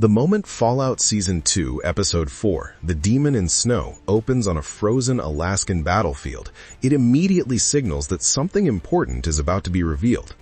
The moment Fallout Season 2, Episode 4, The Demon in Snow, opens on a frozen Alaskan battlefield, it immediately signals that something important is about to be revealed.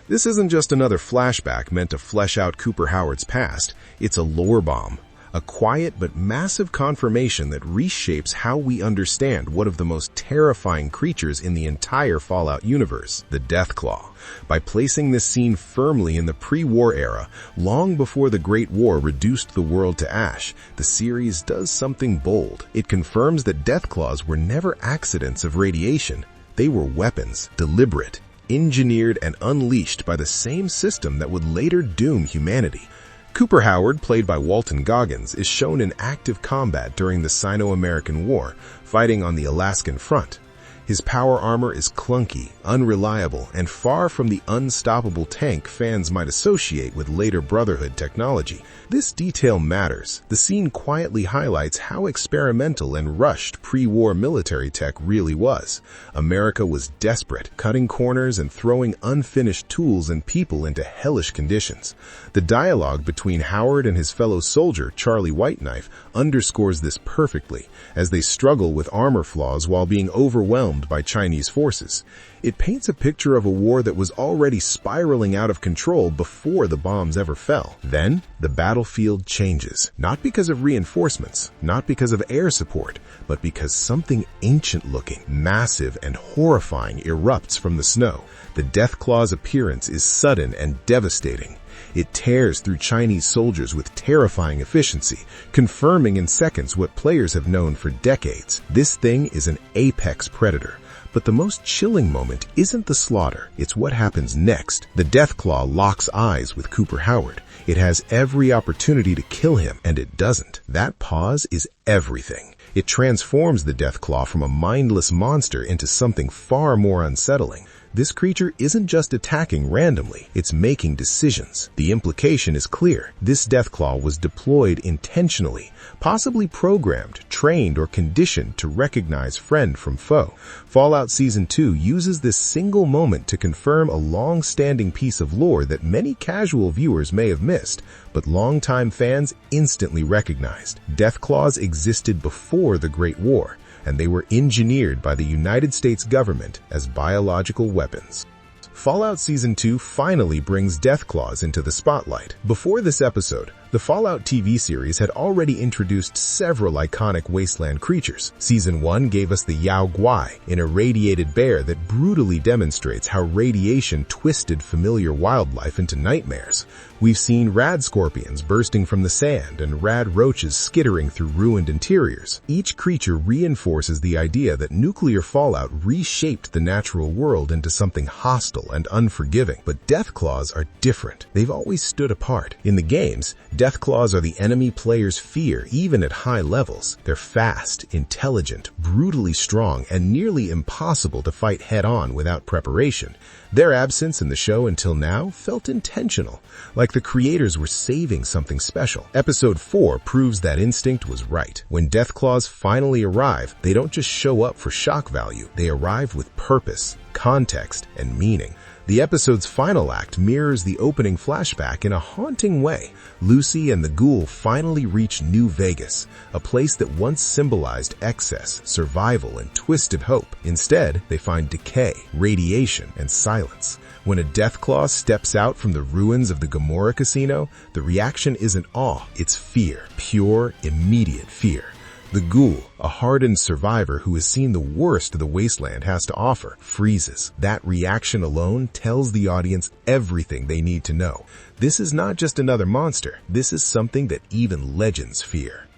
This isn't just another flashback meant to flesh out Cooper Howard's past, it's a lore bomb. A quiet but massive confirmation that reshapes how we understand one of the most terrifying creatures in the entire Fallout universe, the Deathclaw. By placing this scene firmly in the pre-war era, long before the Great War reduced the world to ash, the series does something bold. It confirms that Deathclaws were never accidents of radiation. They were weapons, deliberate, engineered, and unleashed by the same system that would later doom humanity. Cooper Howard, played by Walton Goggins, is shown in active combat during the Sino-American War, fighting on the Alaskan front. His power armor is clunky, unreliable, and far from the unstoppable tank fans might associate with later Brotherhood technology. This detail matters. The scene quietly highlights how experimental and rushed pre-war military tech really was. America was desperate, cutting corners and throwing unfinished tools and people into hellish conditions. The dialogue between Howard and his fellow soldier, Charlie Whiteknife, underscores this perfectly, as they struggle with armor flaws while being overwhelmed by Chinese forces. It paints a picture of a war that was already spiraling out of control before the bombs ever fell. Then, the battlefield changes, not because of reinforcements, not because of air support, but because something ancient-looking, massive, and horrifying erupts from the snow. The Deathclaw's appearance is sudden and devastating. It tears through Chinese soldiers with terrifying efficiency, confirming in seconds what players have known for decades. This thing is an apex predator. But the most chilling moment isn't the slaughter, it's what happens next. The Deathclaw locks eyes with Cooper Howard. It has every opportunity to kill him, and it doesn't. That pause is everything. It transforms the Deathclaw from a mindless monster into something far more unsettling. This creature isn't just attacking randomly, it's making decisions. The implication is clear. This Deathclaw was deployed intentionally, possibly programmed, trained, or conditioned to recognize friend from foe. Fallout Season 2 uses this single moment to confirm a long-standing piece of lore that many casual viewers may have missed, but longtime fans instantly recognized. Deathclaws existed before the Great War, and they were engineered by the United States government as biological weapons. Fallout Season 2 finally brings Deathclaws into the spotlight. Before this episode, the Fallout TV series had already introduced several iconic wasteland creatures. Season 1 gave us the Yao Guai, an irradiated bear that brutally demonstrates how radiation twisted familiar wildlife into nightmares. We've seen rad scorpions bursting from the sand and rad roaches skittering through ruined interiors. Each creature reinforces the idea that nuclear fallout reshaped the natural world into something hostile and unforgiving. But Deathclaws are different. They've always stood apart. In the games, Deathclaws are the enemy player's fear, even at high levels. They're fast, intelligent, brutally strong, and nearly impossible to fight head-on without preparation. Their absence in the show until now felt intentional, like the creators were saving something special. Episode 4 proves that instinct was right. When Deathclaws finally arrive, they don't just show up for shock value. They arrive with purpose, context, and meaning. The episode's final act mirrors the opening flashback in a haunting way. Lucy and the ghoul finally reach New Vegas, a place that once symbolized excess, survival, and twisted hope. Instead, they find decay, radiation, and silence. When a Deathclaw steps out from the ruins of the Gomorrah Casino, the reaction isn't awe, it's fear. Pure, immediate fear. The ghoul, a hardened survivor who has seen the worst the wasteland has to offer, freezes. That reaction alone tells the audience everything they need to know. This is not just another monster. This is something that even legends fear.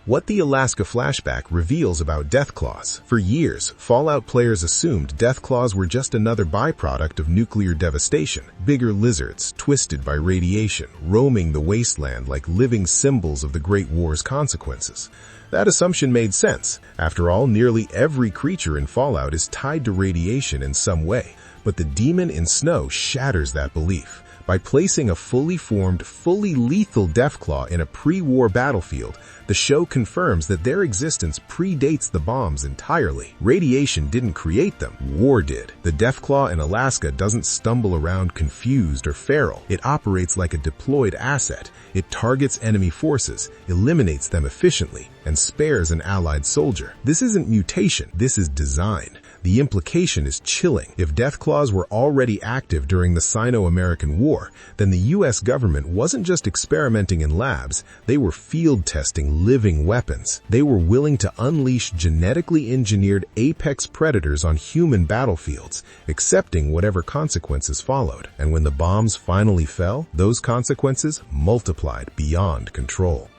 What the Alaska flashback reveals about Deathclaws. For years, Fallout players assumed Deathclaws were just another byproduct of nuclear devastation. Bigger lizards, twisted by radiation, roaming the wasteland like living symbols of the Great War's consequences. That assumption made sense. After all, nearly every creature in Fallout is tied to radiation in some way. But the Demon in Snow shatters that belief. By placing a fully formed, fully lethal Deathclaw in a pre-war battlefield, the show confirms that their existence predates the bombs entirely. Radiation didn't create them, war did. The Deathclaw in Alaska doesn't stumble around confused or feral. It operates like a deployed asset. It targets enemy forces, eliminates them efficiently, and spares an allied soldier. This isn't mutation, this is design. The implication is chilling. If Deathclaws were already active during the Sino-American War, then the US government wasn't just experimenting in labs, they were field testing living weapons. They were willing to unleash genetically engineered apex predators on human battlefields, accepting whatever consequences followed. And when the bombs finally fell, those consequences multiplied beyond control.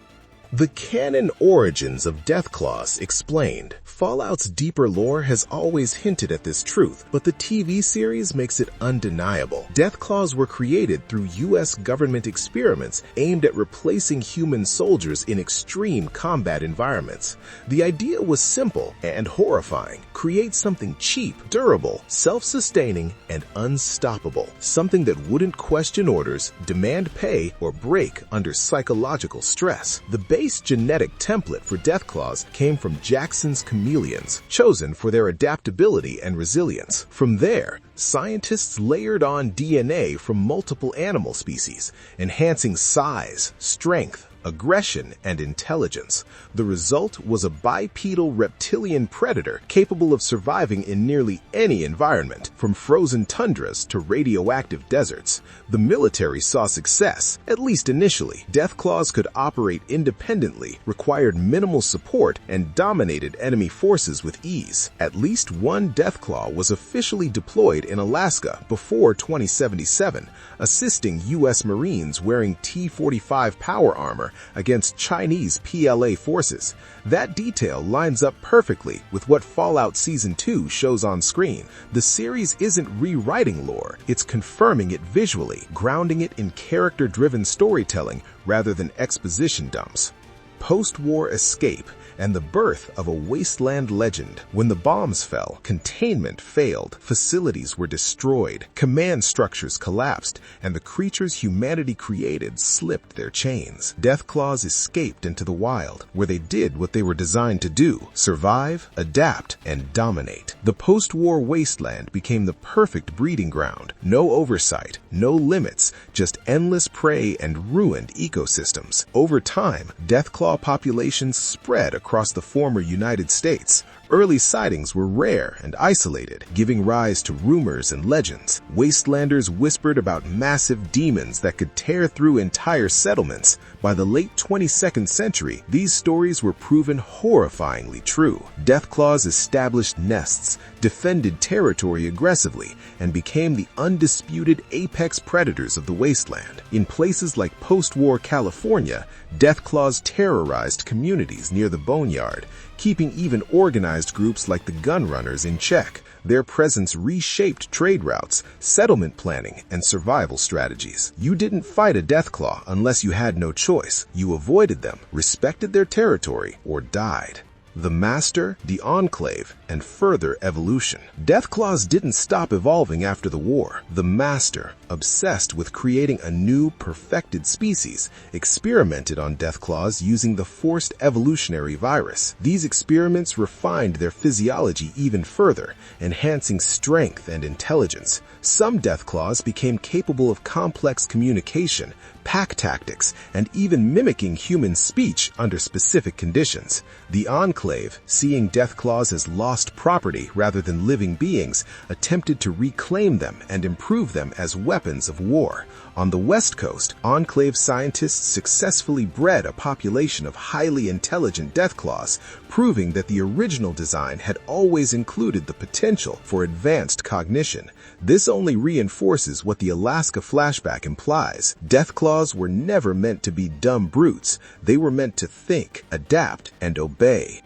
The canon origins of Deathclaws explained. Fallout's deeper lore has always hinted at this truth, but the TV series makes it undeniable. Deathclaws were created through US government experiments aimed at replacing human soldiers in extreme combat environments. The idea was simple and horrifying. Create something cheap, durable, self-sustaining, and unstoppable. Something that wouldn't question orders, demand pay, or break under psychological stress. The base genetic template for Deathclaws came from Jackson's chameleons, chosen for their adaptability and resilience. From there, scientists layered on DNA from multiple animal species, enhancing size, strength, aggression, and intelligence. The result was a bipedal reptilian predator capable of surviving in nearly any environment, from frozen tundras to radioactive deserts. The military saw success, at least initially. Deathclaws could operate independently, required minimal support, and dominated enemy forces with ease. At least one Deathclaw was officially deployed in Alaska before 2077, assisting U.S. Marines wearing T-45 power armor against Chinese PLA forces. That detail lines up perfectly with what Fallout Season 2 shows on screen. The series isn't rewriting lore, it's confirming it visually, grounding it in character-driven storytelling rather than exposition dumps. Post-war escape and the birth of a wasteland legend. When the bombs fell, containment failed, facilities were destroyed, command structures collapsed, and the creatures humanity created slipped their chains. Deathclaws escaped into the wild, where they did what they were designed to do: survive, adapt, and dominate. The post-war wasteland became the perfect breeding ground. No oversight, no limits, just endless prey and ruined ecosystems. Over time, Deathclaw populations spread across the former United States. Early sightings were rare and isolated, giving rise to rumors and legends. Wastelanders whispered about massive demons that could tear through entire settlements. By the late 22nd century, these stories were proven horrifyingly true. Deathclaws established nests, defended territory aggressively, and became the undisputed apex predators of the wasteland. In places like post-war California, Deathclaws terrorized communities near the boneyard, keeping even organized groups like the Gunrunners in check. Their presence reshaped trade routes, settlement planning, and survival strategies. You didn't fight a Deathclaw unless you had no choice. You avoided them, respected their territory, or died. The Master, the Enclave, and further evolution. Deathclaws didn't stop evolving after the war. The Master, obsessed with creating a new, perfected species, experimented on Deathclaws using the forced evolutionary virus. These experiments refined their physiology even further, enhancing strength and intelligence. Some Deathclaws became capable of complex communication, pack tactics, and even mimicking human speech under specific conditions. The Enclave, seeing Deathclaws as lost property rather than living beings, attempted to reclaim them and improve them as weapons of war. On the West Coast, Enclave scientists successfully bred a population of highly intelligent Deathclaws, proving that the original design had always included the potential for advanced cognition. This only reinforces what the Alaska flashback implies. Deathclaws were never meant to be dumb brutes. They were meant to think, adapt, and obey.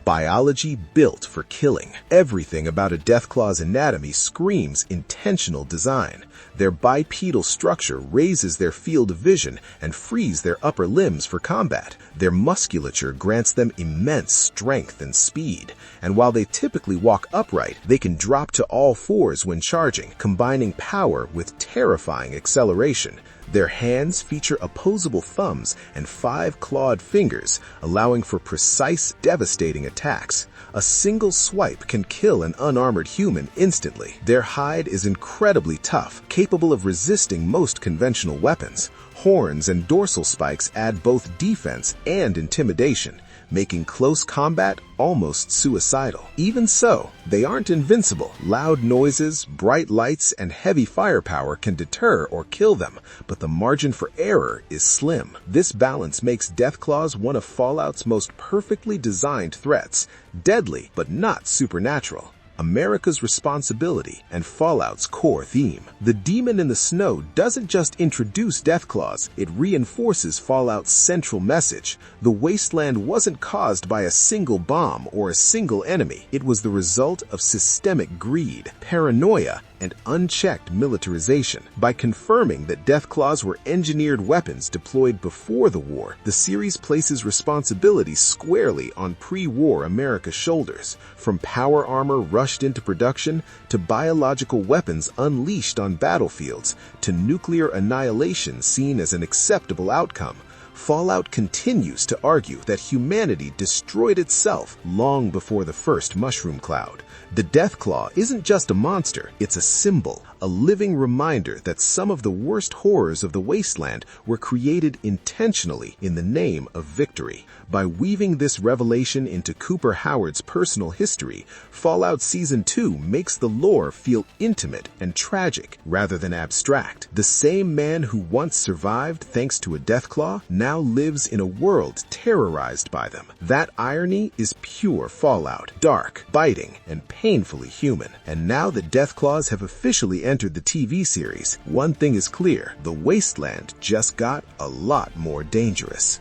Biology built for killing. Everything about a Deathclaw's anatomy screams intentional design. Their bipedal structure raises their field of vision and frees their upper limbs for combat. Their musculature grants them immense strength and speed, and while they typically walk upright, they can drop to all fours when charging, combining power with terrifying acceleration. Their hands feature opposable thumbs and 5 clawed fingers, allowing for precise, devastating attacks. A single swipe can kill an unarmored human instantly. Their hide is incredibly tough, capable of resisting most conventional weapons. Horns and dorsal spikes add both defense and intimidation, making close combat almost suicidal. Even so, they aren't invincible. Loud noises, bright lights, and heavy firepower can deter or kill them, but the margin for error is slim. This balance makes Deathclaws one of Fallout's most perfectly designed threats, deadly but not supernatural. America's responsibility and Fallout's core theme. The Demon in the Snow doesn't just introduce Deathclaws, it reinforces Fallout's central message. The wasteland wasn't caused by a single bomb or a single enemy. It was the result of systemic greed, paranoia, and unchecked militarization. By confirming that Deathclaws were engineered weapons deployed before the war, the series places responsibility squarely on pre-war America's shoulders. From power armor rushed into production, to biological weapons unleashed on battlefields, to nuclear annihilation seen as an acceptable outcome, Fallout continues to argue that humanity destroyed itself long before the first mushroom cloud. The Deathclaw isn't just a monster, it's a symbol, a living reminder that some of the worst horrors of the wasteland were created intentionally in the name of victory. By weaving this revelation into Cooper Howard's personal history, Fallout Season 2 makes the lore feel intimate and tragic rather than abstract. The same man who once survived thanks to a Deathclaw now lives in a world terrorized by them. That irony is pure Fallout, dark, biting, and painfully human. And now that Deathclaws have officially entered the TV series, one thing is clear: the wasteland just got a lot more dangerous.